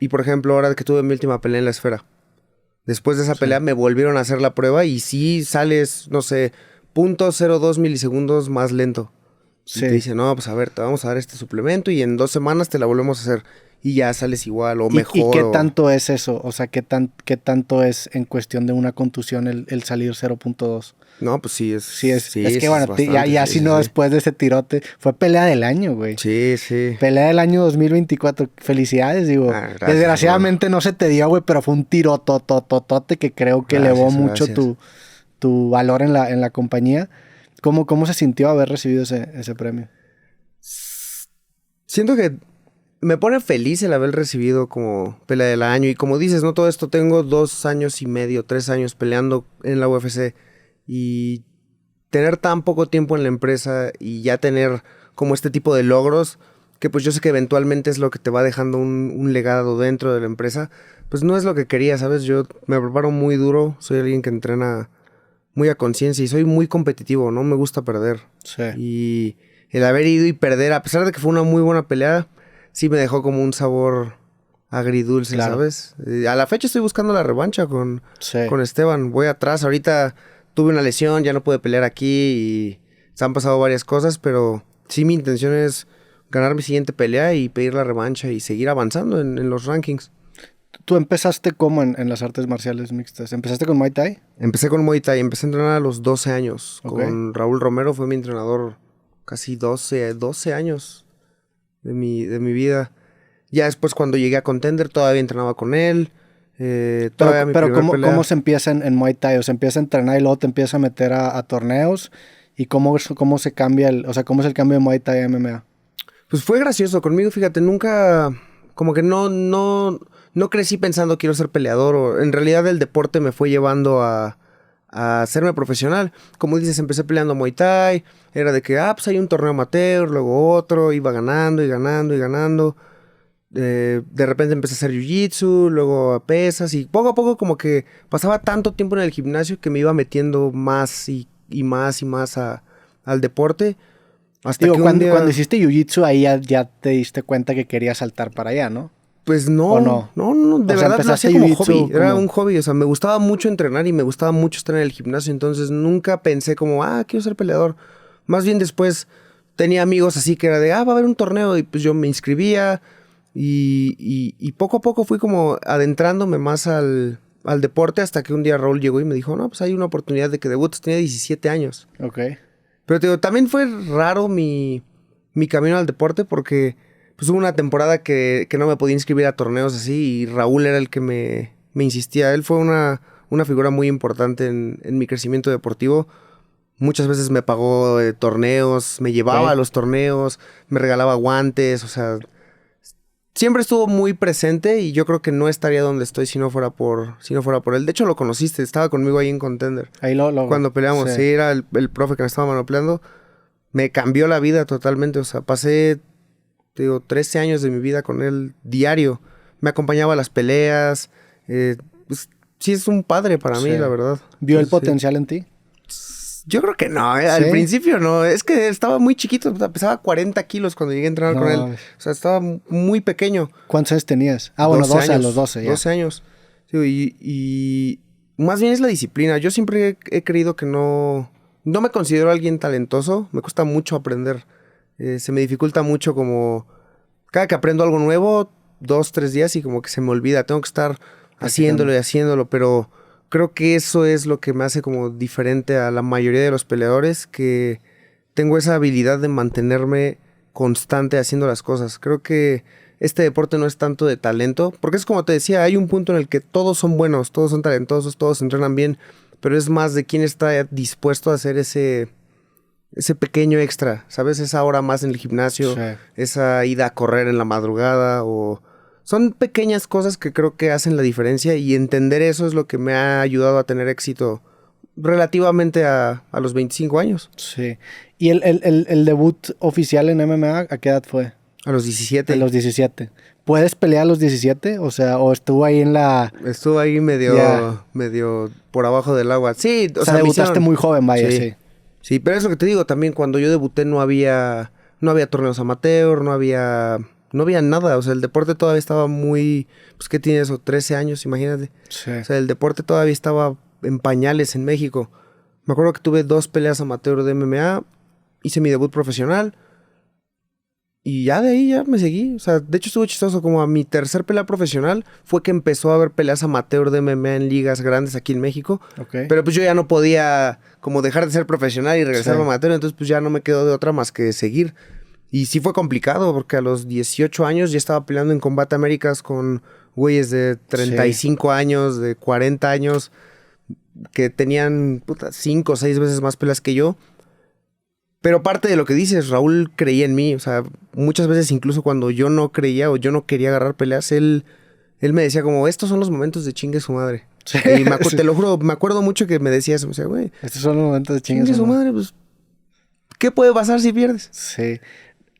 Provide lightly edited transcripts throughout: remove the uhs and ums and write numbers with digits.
Y por ejemplo, ahora que tuve mi última pelea en la esfera, después de esa pelea me volvieron a hacer la prueba y sí sales, no sé, 0.02 milisegundos más lento. Y te dicen, no, pues a ver, te vamos a dar este suplemento y en 2 semanas te la volvemos a hacer. Y ya sales igual o mejor. ¿Y qué tanto es eso? O sea, ¿qué tanto es en cuestión de una contusión el salir 0.2? No, pues sí es. Sí, es que es bueno, bastante, ya si no, después de ese tirote, fue pelea del año, güey. Sí, sí. Pelea del año 2024. Felicidades, digo. Gracias, desgraciadamente no se te dio, güey, pero fue un tirotototote que creo que elevó mucho tu valor en la compañía. ¿Cómo se sintió haber recibido ese premio? Siento que me pone feliz el haber recibido como pelea del año. Y como dices, no todo esto, tengo 2 años y medio, 3 años peleando en la UFC. Y tener tan poco tiempo en la empresa y ya tener como este tipo de logros, que pues yo sé que eventualmente es lo que te va dejando un legado dentro de la empresa, pues no es lo que quería, ¿sabes? Yo me preparo muy duro, soy alguien que entrena muy a conciencia y soy muy competitivo, no me gusta perder. Sí. Y el haber ido y perder, a pesar de que fue una muy buena pelea, sí me dejó como un sabor agridulce, claro. ¿Sabes? A la fecha estoy buscando la revancha con Esteban. Voy atrás, ahorita tuve una lesión, ya no pude pelear aquí y se han pasado varias cosas, pero sí mi intención es ganar mi siguiente pelea y pedir la revancha y seguir avanzando en los rankings. ¿Tú empezaste cómo en las artes marciales mixtas? ¿Empezaste con Muay Thai? Empecé con Muay Thai, empecé a entrenar a los 12 años. Okay. Con Raúl Romero, fue mi entrenador casi 12 años de mi vida. Ya después cuando llegué a Contender todavía entrenaba con él. Pero ¿cómo se empieza en Muay Thai? O sea, empieza a entrenar y luego te empieza a meter a torneos. ¿Y cómo se cambia cómo es el cambio de Muay Thai a MMA? Pues fue gracioso. Conmigo, fíjate, nunca... Como que no crecí pensando quiero ser peleador. En realidad el deporte me fue llevando a hacerme profesional. Como dices, empecé peleando Muay Thai. Era de que, pues hay un torneo amateur, luego otro. Iba ganando y ganando y ganando. De repente empecé a hacer jiu-jitsu, luego a pesas. Y poco a poco como que pasaba tanto tiempo en el gimnasio que me iba metiendo más y más y más al deporte. Hasta que cuando hiciste jiu-jitsu ahí ya te diste cuenta que querías saltar para allá, ¿no? Pues no. ¿O no? No, de verdad lo hacía como hobby. Era un hobby, o sea, me gustaba mucho entrenar y me gustaba mucho estar en el gimnasio. Entonces nunca pensé como, quiero ser peleador. Más bien después tenía amigos así que era de, va a haber un torneo. Y pues yo me inscribía y poco a poco fui como adentrándome más al deporte hasta que un día Raúl llegó y me dijo, no, pues hay una oportunidad de que debutes. Tenía 17 años. Ok. Pero te digo, también fue raro mi camino al deporte porque pues hubo una temporada que no me podía inscribir a torneos así y Raúl era el que me insistía. Él fue una figura muy importante en mi crecimiento deportivo. Muchas veces me pagó torneos, me llevaba a los torneos, me regalaba guantes, o sea... Siempre estuvo muy presente y yo creo que no estaría donde estoy si no fuera por él. De hecho, lo conociste, estaba conmigo ahí en Contender. Ahí cuando peleamos, sí, era el profe que me estaba manopleando. Me cambió la vida totalmente, o sea, pasé, 13 años de mi vida con él diario. Me acompañaba a las peleas. Pues, sí, es un padre para mí, la verdad. ¿Vio el potencial en ti? Yo creo que no, al principio no. Es que estaba muy chiquito, pesaba 40 kilos cuando llegué a entrenar con él. O sea, estaba muy pequeño. ¿Cuántos años tenías? Bueno, 12 años, a los 12 ya. 12 años. Sí, y más bien es la disciplina. Yo siempre he creído que no me considero alguien talentoso. Me cuesta mucho aprender. Se me dificulta mucho como... Cada que aprendo algo nuevo, 2, 3 días y como que se me olvida. Tengo que estar haciéndolo, pero... Creo que eso es lo que me hace como diferente a la mayoría de los peleadores, que tengo esa habilidad de mantenerme constante haciendo las cosas. Creo que este deporte no es tanto de talento, porque es como te decía, hay un punto en el que todos son buenos, todos son talentosos, todos entrenan bien, pero es más de quién está dispuesto a hacer ese pequeño extra, ¿sabes? Esa hora más en el gimnasio, esa ida a correr en la madrugada o... Son pequeñas cosas que creo que hacen la diferencia y entender eso es lo que me ha ayudado a tener éxito relativamente a los 25 años. Sí. ¿Y el debut oficial en MMA a qué edad fue? A los 17. A los 17. ¿Puedes pelear a los 17? O sea, ¿o estuvo ahí en la...? Estuvo ahí medio por abajo del agua. Sí, o sea debutaste muy joven, vaya, sí. Sí, pero es lo que te digo también, cuando yo debuté no había torneos amateur, no había no había nada. O sea, el deporte todavía estaba muy... Pues, ¿qué tiene eso? 13 años, imagínate. Sí. O sea, el deporte todavía estaba en pañales en México. Me acuerdo que tuve 2 peleas amateur de MMA. Hice mi debut profesional. Y ya de ahí ya me seguí. O sea, de hecho estuvo chistoso. Como a mi tercer pelea profesional fue que empezó a haber peleas amateur de MMA en ligas grandes aquí en México. Okay. Pero pues yo ya no podía como dejar de ser profesional y regresar a amateur. Entonces pues ya no me quedó de otra más que seguir. Y sí fue complicado porque a los 18 años ya estaba peleando en Combate Américas con güeyes de 35 años, de 40 años, que tenían 5 o 6 veces más peleas que yo. Pero parte de lo que dices, Raúl creía en mí. O sea, muchas veces incluso cuando yo no creía o yo no quería agarrar peleas, él me decía como, estos son los momentos de chingue su madre. Sí. Y te lo juro, me acuerdo mucho que me decía eso. Me decía, güey, estos son los momentos de chingue su madre. Pues, ¿qué puede pasar si pierdes? Sí.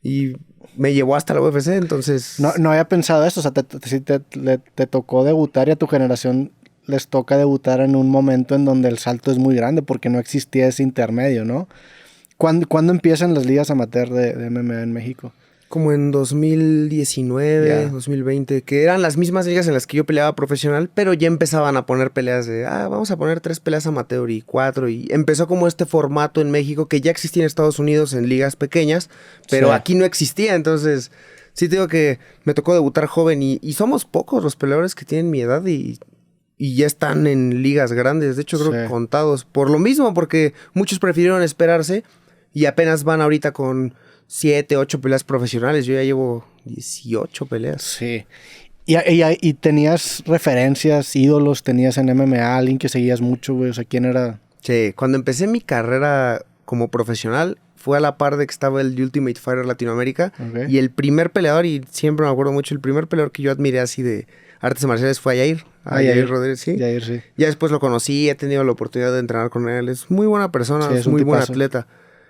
Y me llevó hasta la UFC, entonces... No había pensado eso. O sea, te tocó debutar y a tu generación les toca debutar en un momento en donde el salto es muy grande porque no existía ese intermedio, ¿no? ¿Cuándo empiezan las ligas amateur de MMA en México? Como en 2019, 2020, que eran las mismas ligas en las que yo peleaba profesional, pero ya empezaban a poner peleas de, vamos a poner 3 peleas amateur y 4, y empezó como este formato en México que ya existía en Estados Unidos en ligas pequeñas, pero aquí no existía, entonces sí te digo que me tocó debutar joven y somos pocos los peleadores que tienen mi edad y ya están en ligas grandes, de hecho creo que contados, por lo mismo, porque muchos prefirieron esperarse y apenas van ahorita con 7, 8 peleas profesionales. Yo ya llevo 18 peleas. Sí. ¿Y tenías referencias, ídolos? ¿Tenías en MMA alguien que seguías mucho, güey? O sea, ¿quién era? Sí, cuando empecé mi carrera como profesional, fue a la par de que estaba el Ultimate Fighter Latinoamérica. Okay. Y el primer peleador, y siempre me acuerdo mucho, el primer peleador que yo admiré así de artes marciales fue a Yair. Yair Rodríguez, sí. Yair, sí. Ya después lo conocí, he tenido la oportunidad de entrenar con él. Es muy buena persona, es muy buen atleta.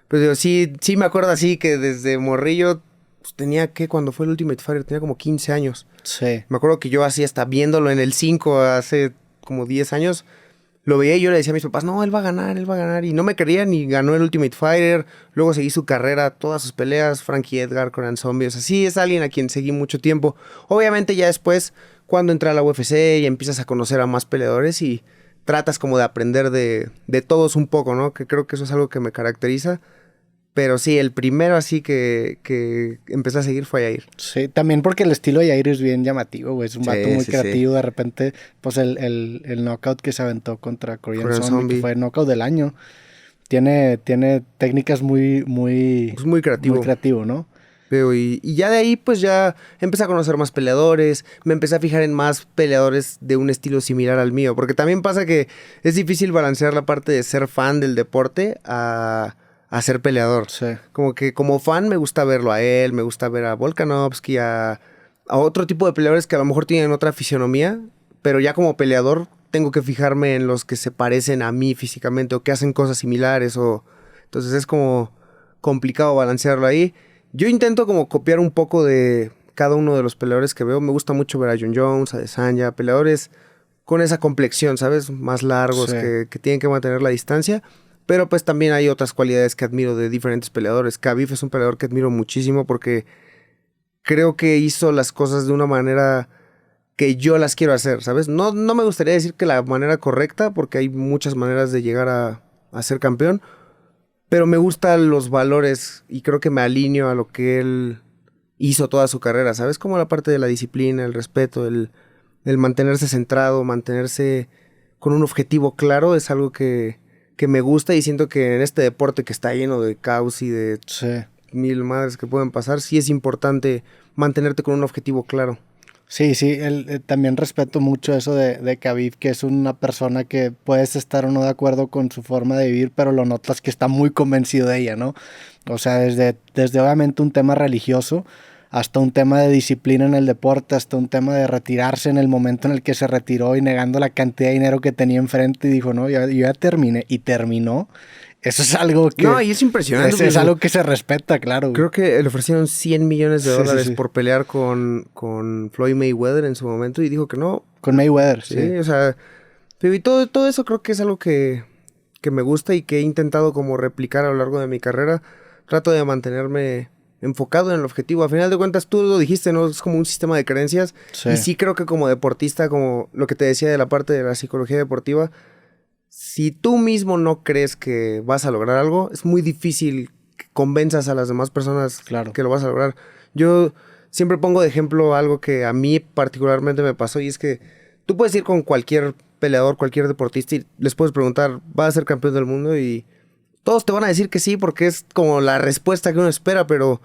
Pero digo, sí me acuerdo así que desde morrillo pues, tenía que cuando fue el Ultimate Fighter tenía como 15 años. Sí. Me acuerdo que yo así hasta viéndolo en el 5 hace como 10 años, lo veía y yo le decía a mis papás, no, él va a ganar. Y no me creían y ganó el Ultimate Fighter. Luego seguí su carrera, todas sus peleas, Frankie Edgar, Korean Zombie. O sea, sí es alguien a quien seguí mucho tiempo. Obviamente ya después, cuando entré a la UFC y empiezas a conocer a más peleadores y tratas como de aprender de todos un poco, ¿no? Que creo que eso es algo que me caracteriza. Pero sí, el primero así que empecé a seguir fue Yair. Sí, también porque el estilo de Yair es bien llamativo, güey. Es un vato muy creativo. Sí. De repente, pues el knockout que se aventó contra Korean Zombie, que fue el knockout del año. Tiene técnicas muy creativo. Muy creativo, ¿no? Y ya de ahí, pues ya empecé a conocer más peleadores. Me empecé a fijar en más peleadores de un estilo similar al mío. Porque también pasa que es difícil balancear la parte de ser fan del deporte a ser peleador. Sí. Como que como fan me gusta verlo a él, me gusta ver a Volkanovski, a otro tipo de peleadores que a lo mejor tienen otra fisionomía, pero ya como peleador tengo que fijarme en los que se parecen a mí físicamente o que hacen cosas similares entonces es como complicado balancearlo ahí. Yo intento como copiar un poco de cada uno de los peleadores que veo. Me gusta mucho ver a Jon Jones, a Adesanya, peleadores con esa complexión, ¿sabes? Más largos, sí. que tienen que mantener la distancia. Pero pues también hay otras cualidades que admiro de diferentes peleadores. Khabib es un peleador que admiro muchísimo porque creo que hizo las cosas de una manera que yo las quiero hacer, ¿sabes? No me gustaría decir que la manera correcta, porque hay muchas maneras de llegar a ser campeón, pero me gustan los valores y creo que me alineo a lo que él hizo toda su carrera, ¿sabes? Como la parte de la disciplina, el respeto, el mantenerse centrado, mantenerse con un objetivo claro, es algo que me gusta y siento que en este deporte que está lleno de caos y de mil madres que pueden pasar, sí es importante mantenerte con un objetivo claro. Sí, también respeto mucho eso de Khabib, que es una persona que puedes estar o no de acuerdo con su forma de vivir, pero lo notas que está muy convencido de ella, ¿no? O sea, desde obviamente un tema religioso hasta un tema de disciplina en el deporte, hasta un tema de retirarse en el momento en el que se retiró y negando la cantidad de dinero que tenía enfrente y dijo, no, yo ya terminé, y terminó. Eso es algo que... No, y es impresionante. Es algo que se respeta, claro. Creo que le ofrecieron $100 millones por pelear con Floyd Mayweather en su momento y dijo que no. Con Mayweather, sí. O sea, y todo eso creo que es algo que me gusta y que he intentado como replicar a lo largo de mi carrera. Trato de mantenerme enfocado en el objetivo. A final de cuentas, tú lo dijiste, ¿no? Es como un sistema de creencias. Sí. Y sí creo que como deportista, como lo que te decía de la parte de la psicología deportiva, si tú mismo no crees que vas a lograr algo, es muy difícil que convenzas a las demás personas Claro. que lo vas a lograr. Yo siempre pongo de ejemplo algo que a mí particularmente me pasó, y es que tú puedes ir con cualquier peleador, cualquier deportista, y les puedes preguntar, ¿vas a ser campeón del mundo? Y todos te van a decir que sí, porque es como la respuesta que uno espera, pero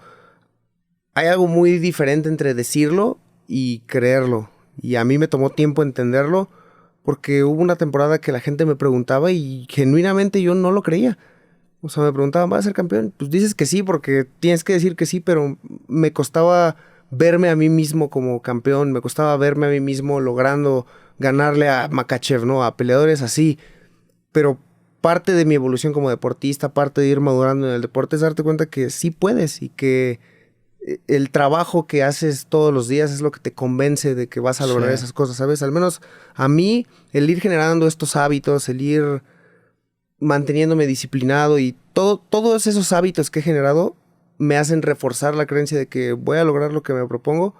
hay algo muy diferente entre decirlo y creerlo. Y a mí me tomó tiempo entenderlo, porque hubo una temporada que la gente me preguntaba y genuinamente yo no lo creía. O sea, me preguntaban, ¿vas a ser campeón? Pues dices que sí, porque tienes que decir que sí, pero me costaba verme a mí mismo como campeón, me costaba verme a mí mismo logrando ganarle a Makhachev, ¿no? A peleadores así. Pero parte de mi evolución como deportista, parte de ir madurando en el deporte, es darte cuenta que sí puedes y que el trabajo que haces todos los días es lo que te convence de que vas a lograr esas cosas, ¿sabes? Al menos a mí, el ir generando estos hábitos, el ir manteniéndome disciplinado y todos esos hábitos que he generado me hacen reforzar la creencia de que voy a lograr lo que me propongo,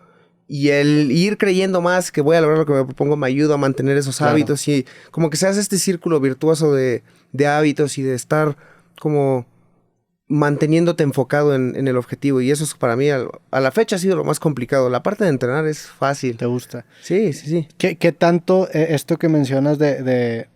y el ir creyendo más que voy a lograr lo que me propongo me ayuda a mantener esos hábitos, y como que se hace este círculo virtuoso de hábitos y de estar como manteniéndote enfocado en el objetivo, y eso es para mí a la fecha ha sido lo más complicado. La parte de entrenar es fácil. ¿Te gusta? Sí, sí, sí. ¿Qué tanto esto que mencionas de